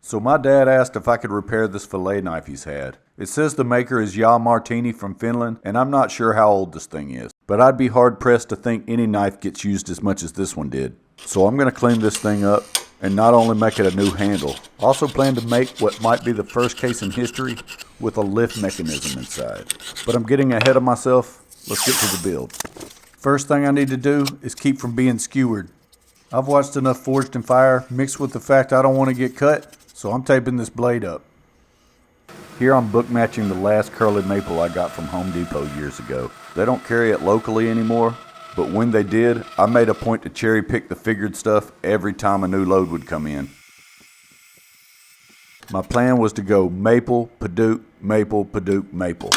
So my dad asked if I could repair this fillet knife he's had. It says the maker is Ja Martini from Finland, and I'm not sure how old this thing is. But I'd be hard pressed to think any knife gets used as much as this one did. So I'm going to clean this thing up and not only make it a new handle, I also plan to make what might be the first case in history with a lift mechanism inside. But I'm getting ahead of myself. Let's get to the build. First thing I need to do is keep from being skewered. I've watched enough Forged in Fire mixed with the fact I don't want to get cut, so I'm taping this blade up. Here I'm book matching the last curly maple I got from Home Depot years ago. They don't carry it locally anymore, but when they did, I made a point to cherry pick the figured stuff every time a new load would come in. My plan was to go maple, padauk, maple, padauk, maple.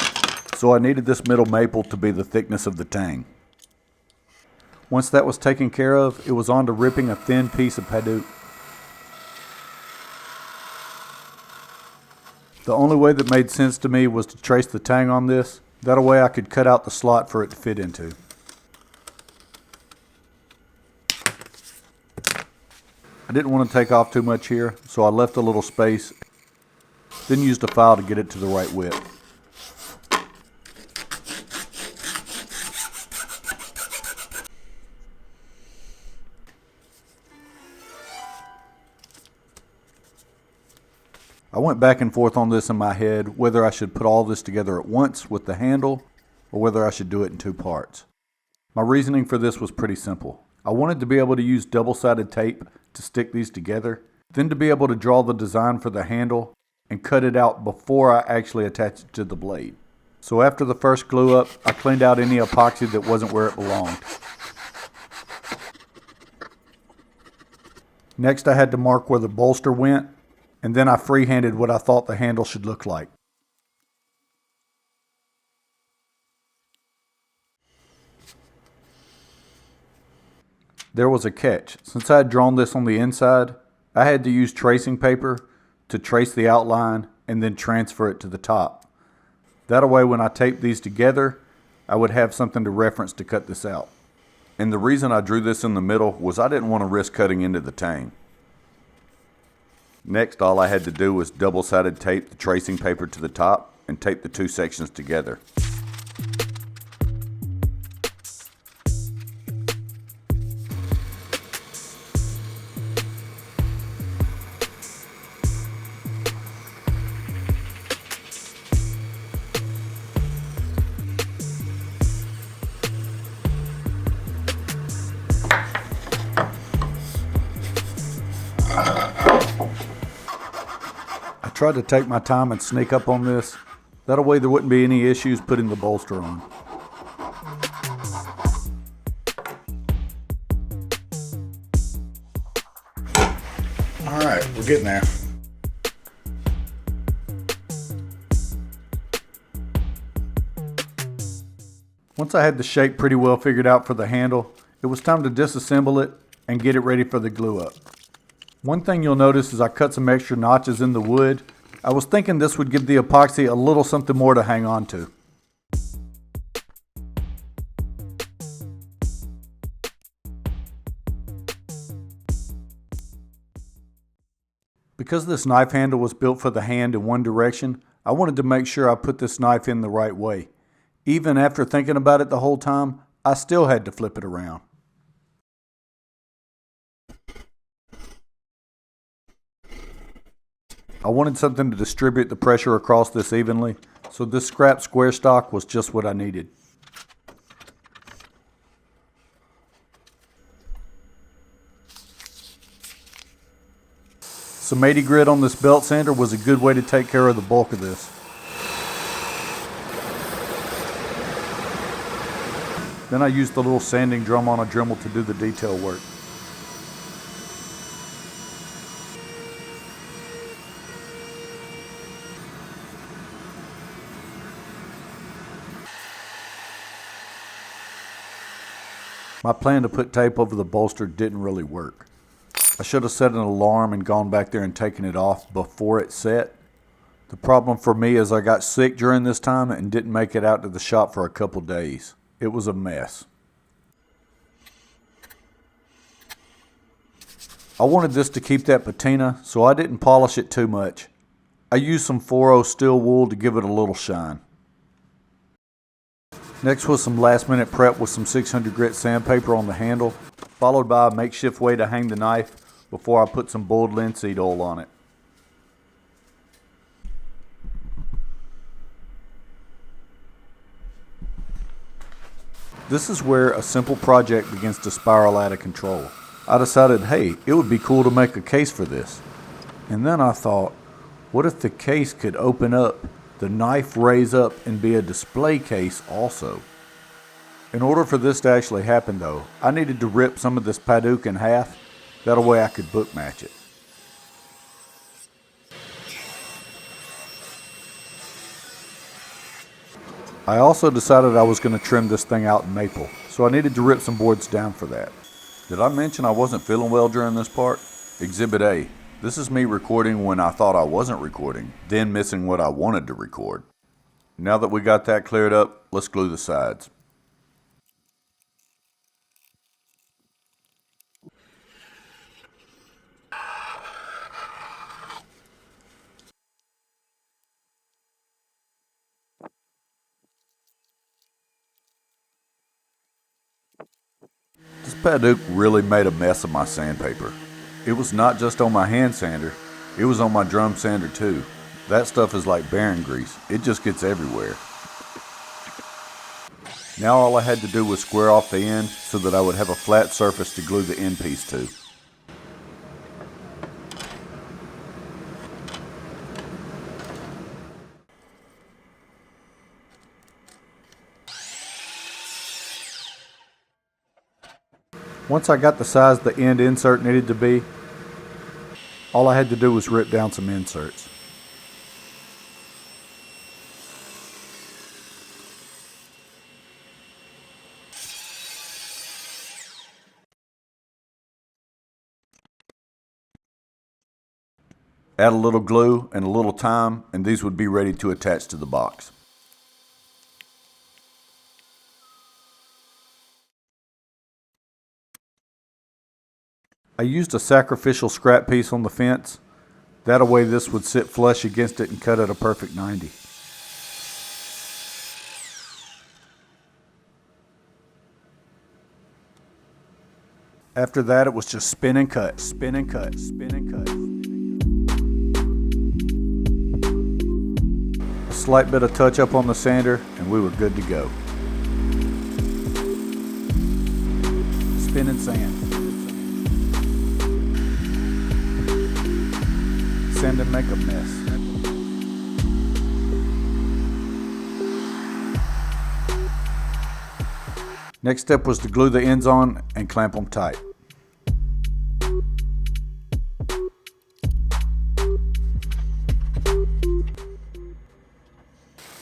So I needed this middle maple to be the thickness of the tang. Once that was taken care of, it was on to ripping a thin piece of padauk. The only way that made sense to me was to trace the tang on this. That way I could cut out the slot for it to fit into. I didn't want to take off too much here, so I left a little space, then used a file to get it to the right width. I went back and forth on this in my head, whether I should put all this together at once with the handle, or whether I should do it in two parts. My reasoning for this was pretty simple. I wanted to be able to use double-sided tape to stick these together, then to be able to draw the design for the handle and cut it out before I actually attach it to the blade. So after the first glue up, I cleaned out any epoxy that wasn't where it belonged. Next I had to mark where the bolster went, and then I freehanded what I thought the handle should look like. There was a catch. Since I had drawn this on the inside, I had to use tracing paper to trace the outline and then transfer it to the top. That way when I taped these together, I would have something to reference to cut this out. And the reason I drew this in the middle was I didn't want to risk cutting into the tang. Next, all I had to do was double-sided tape the tracing paper to the top and tape the two sections together. I tried to take my time and sneak up on this. That way there wouldn't be any issues putting the bolster on. Alright, we're getting there. Once I had the shape pretty well figured out for the handle, it was time to disassemble it and get it ready for the glue up. One thing you'll notice is I cut some extra notches in the wood. I was thinking this would give the epoxy a little something more to hang on to. Because this knife handle was built for the hand in one direction, I wanted to make sure I put this knife in the right way. Even after thinking about it the whole time, I still had to flip it around. I wanted something to distribute the pressure across this evenly, so this scrap square stock was just what I needed. Some 80 grit on this belt sander was a good way to take care of the bulk of this. Then I used the little sanding drum on a Dremel to do the detail work. My plan to put tape over the bolster didn't really work. I should have set an alarm and gone back there and taken it off before it set. The problem for me is I got sick during this time and didn't make it out to the shop for a couple days. It was a mess. I wanted this to keep that patina, so I didn't polish it too much. I used some 4-0 steel wool to give it a little shine. Next was some last minute prep with some 600 grit sandpaper on the handle, followed by a makeshift way to hang the knife before I put some boiled linseed oil on it. This is where a simple project begins to spiral out of control. I decided, hey, it would be cool to make a case for this. And then I thought, what if the case could open up, the knife raise up, and be a display case also? In order for this to actually happen though, I needed to rip some of this padauk in half, that way I could book match it. I also decided I was going to trim this thing out in maple, so I needed to rip some boards down for that. Did I mention I wasn't feeling well during this part? Exhibit A. This is me recording when I thought I wasn't recording, then missing what I wanted to record. Now that we got that cleared up, let's glue the sides. This padauk really made a mess of my sandpaper. It was not just on my hand sander, it was on my drum sander too. That stuff is like Baron grease, it just gets everywhere. Now all I had to do was square off the end so that I would have a flat surface to glue the end piece to. Once I got the size the end insert needed to be, all I had to do was rip down some inserts. Add a little glue and a little time, and these would be ready to attach to the box. I used a sacrificial scrap piece on the fence. That way this would sit flush against it and cut at a perfect 90. After that it was just spin and cut, spin and cut, spin and cut. A slight bit of touch up on the sander and we were good to go. Spin and sand. Sand and make a mess. Next step was to glue the ends on and clamp them tight.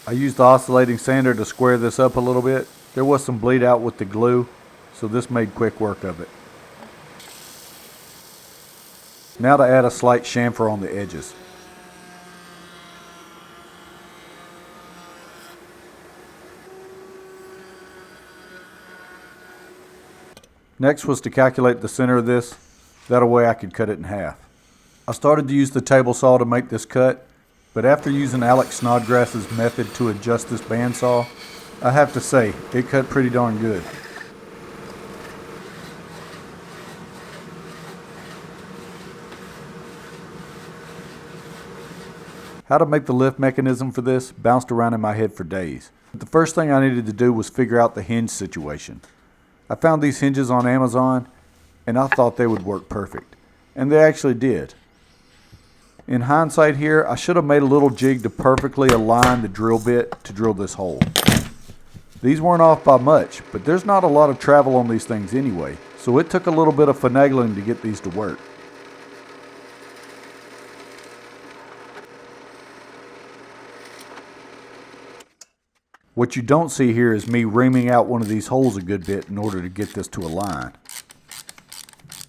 I used the oscillating sander to square this up a little bit. There was some bleed out with the glue, so this made quick work of it. Now to add a slight chamfer on the edges. Next was to calculate the center of this, that way I could cut it in half. I started to use the table saw to make this cut, but after using AlexSnodgrass's method to adjust this bandsaw, I have to say, it cut pretty darn good. How to make the lift mechanism for this bounced around in my head for days. But the first thing I needed to do was figure out the hinge situation. I found these hinges on Amazon and I thought they would work perfect. And they actually did. In hindsight here, I should have made a little jig to perfectly align the drill bit to drill this hole. These weren't off by much, but there's not a lot of travel on these things anyway, so it took a little bit of finagling to get these to work. What you don't see here is me reaming out one of these holes a good bit in order to get this to align.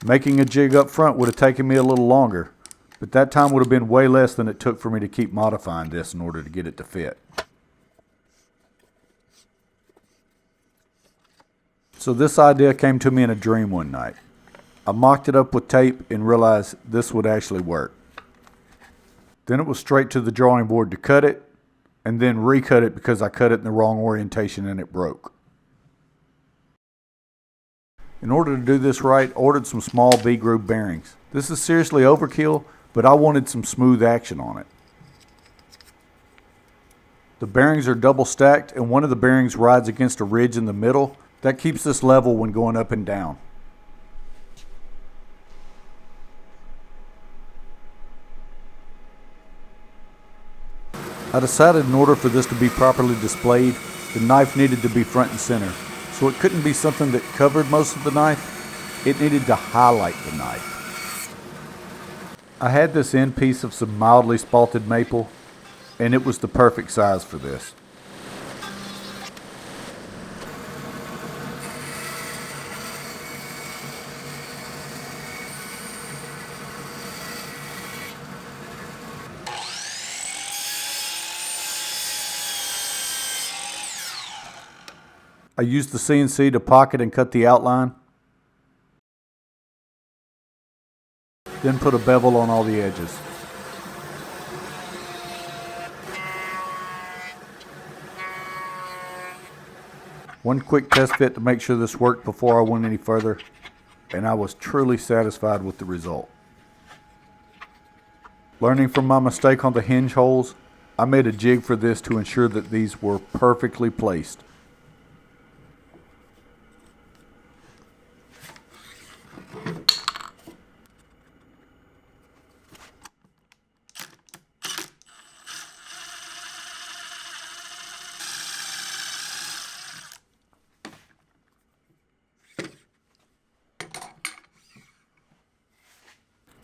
Making a jig up front would have taken me a little longer, but that time would have been way less than it took for me to keep modifying this in order to get it to fit. So this idea came to me in a dream one night. I mocked it up with tape and realized this would actually work. Then it was straight to the drawing board to cut it, and then recut it because I cut it in the wrong orientation and it broke. In order to do this right, I ordered some small V-groove bearings. This is seriously overkill, but I wanted some smooth action on it. The bearings are double stacked, and one of the bearings rides against a ridge in the middle. That keeps this level when going up and down. I decided in order for this to be properly displayed, the knife needed to be front and center. So it couldn't be something that covered most of the knife. It needed to highlight the knife. I had this end piece of some mildly spalted maple, and it was the perfect size for this. I used the CNC to pocket and cut the outline, then put a bevel on all the edges. One quick test fit to make sure this worked before I went any further, and I was truly satisfied with the result. Learning from my mistake on the hinge holes, I made a jig for this to ensure that these were perfectly placed.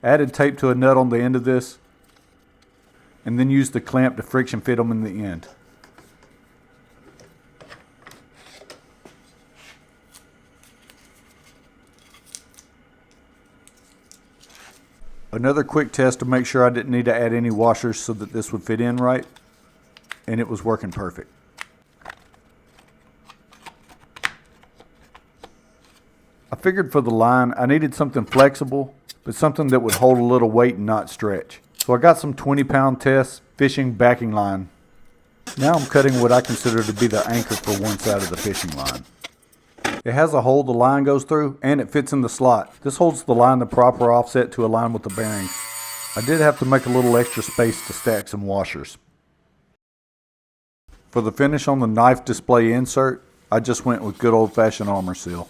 Added tape to a nut on the end of this, and then used the clamp to friction fit them in the end. Another quick test to make sure I didn't need to add any washers so that this would fit in right, and it was working perfect. I figured for the line I needed something flexible, but something that would hold a little weight and not stretch. So I got some 20-pound test fishing backing line. Now I'm cutting what I consider to be the anchor for one side of the fishing line. It has a hole the line goes through, and it fits in the slot. This holds the line the proper offset to align with the bearing. I did have to make a little extra space to stack some washers. For the finish on the knife display insert, I just went with good old-fashioned armor seal.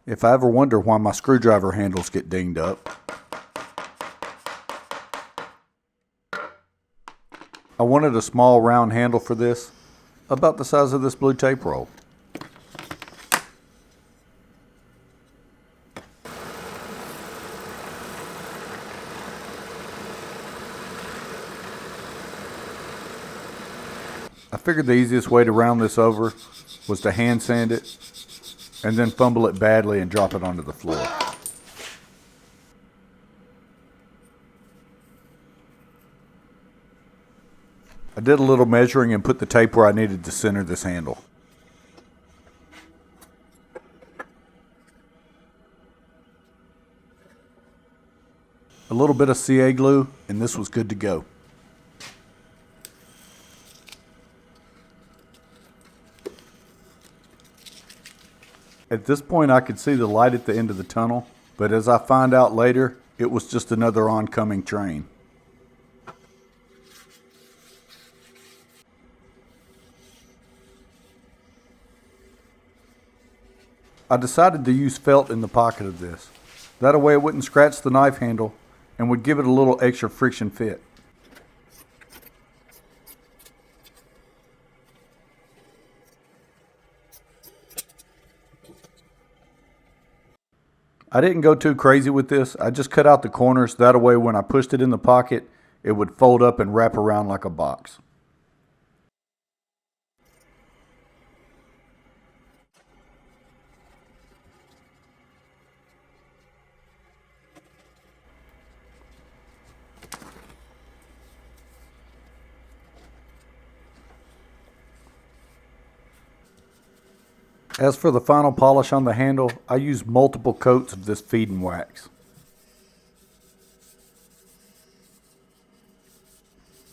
If I ever wonder why my screwdriver handles get dinged up, I wanted a small round handle for this, about the size of this blue tape roll. I figured the easiest way to round this over was to hand sand it and then fumble it badly and drop it onto the floor. I did a little measuring and put the tape where I needed to center this handle. A little bit of CA glue and this was good to go. At this point I could see the light at the end of the tunnel, but as I find out later, it was just another oncoming train. I decided to use felt in the pocket of this. That way it wouldn't scratch the knife handle and would give it a little extra friction fit. I didn't go too crazy with this. I just cut out the corners. That way when I pushed it in the pocket, it would fold up and wrap around like a box. As for the final polish on the handle, I use multiple coats of this feeding wax.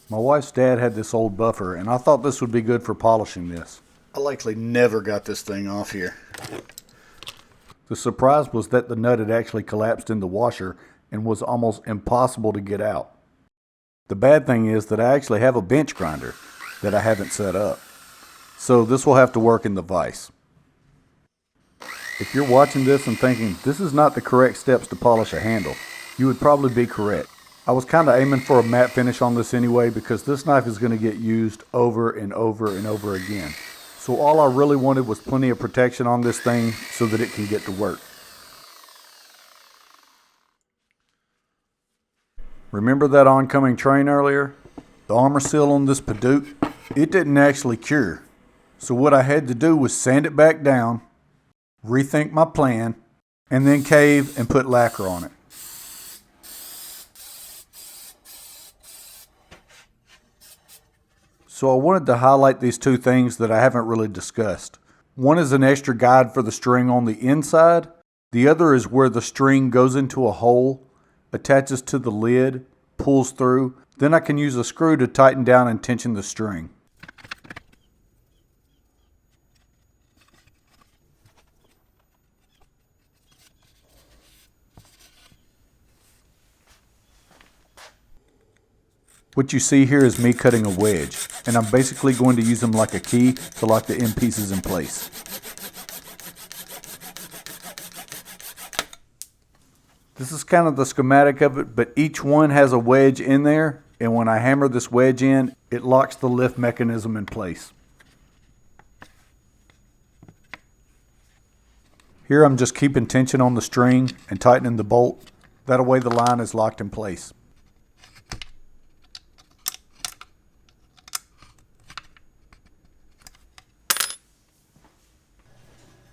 My wife's dad had this old buffer, and I thought this would be good for polishing this. I likely never got this thing off here. The surprise was that the nut had actually collapsed in the washer and was almost impossible to get out. The bad thing is that I actually have a bench grinder that I haven't set up, so this will have to work in the vise. If you're watching this and thinking, this is not the correct steps to polish a handle, you would probably be correct. I was kind of aiming for a matte finish on this anyway because this knife is going to get used over and over and over again. So all I really wanted was plenty of protection on this thing so that it can get to work. Remember that oncoming train earlier? The armor seal on this padauk, it didn't actually cure. So what I had to do was sand it back down, rethink my plan, and then cave and put lacquer on it. So I wanted to highlight these two things that I haven't really discussed. One is an extra guide for the string on the inside. The other is where the string goes into a hole, attaches to the lid, pulls through. Then I can use a screw to tighten down and tension the string. What you see here is me cutting a wedge, and I'm basically going to use them like a key to lock the end pieces in place. This is kind of the schematic of it, but each one has a wedge in there, and when I hammer this wedge in, it locks the lift mechanism in place. Here I'm just keeping tension on the string and tightening the bolt. That way the line is locked in place.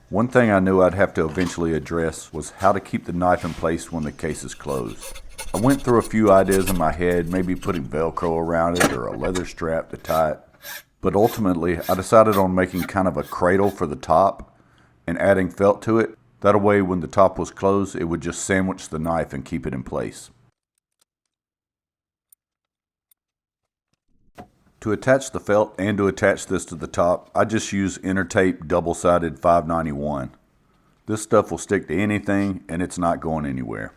One thing I knew I'd have to eventually address was how to keep the knife in place when the case is closed. I went through a few ideas in my head, maybe putting Velcro around it or a leather strap to tie it. But ultimately, I decided on making kind of a cradle for the top and adding felt to it. That way, when the top was closed, it would just sandwich the knife and keep it in place. To attach the felt and to attach this to the top, I just use Intertape double-sided 591. This stuff will stick to anything and it's not going anywhere.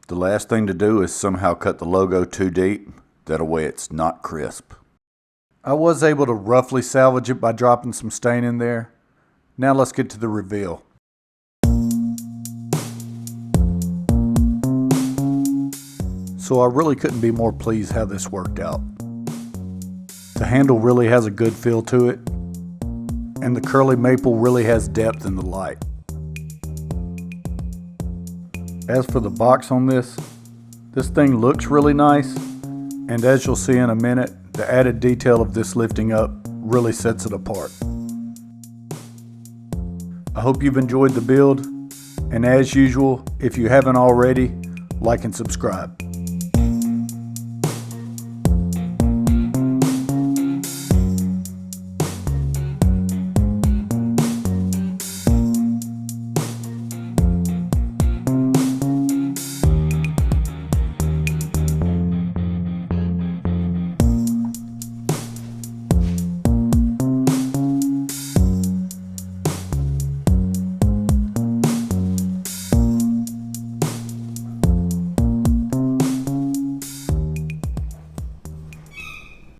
The last thing to do is somehow cut the logo too deep, that way it's not crisp. I was able to roughly salvage it by dropping some stain in there. Now let's get to the reveal. So I really couldn't be more pleased how this worked out. The handle really has a good feel to it, and the curly maple really has depth in the light. As for the box on this thing looks really nice, and as you'll see in a minute, the added detail of this lifting up really sets it apart. I hope you've enjoyed the build, and as usual, if you haven't already, like and subscribe.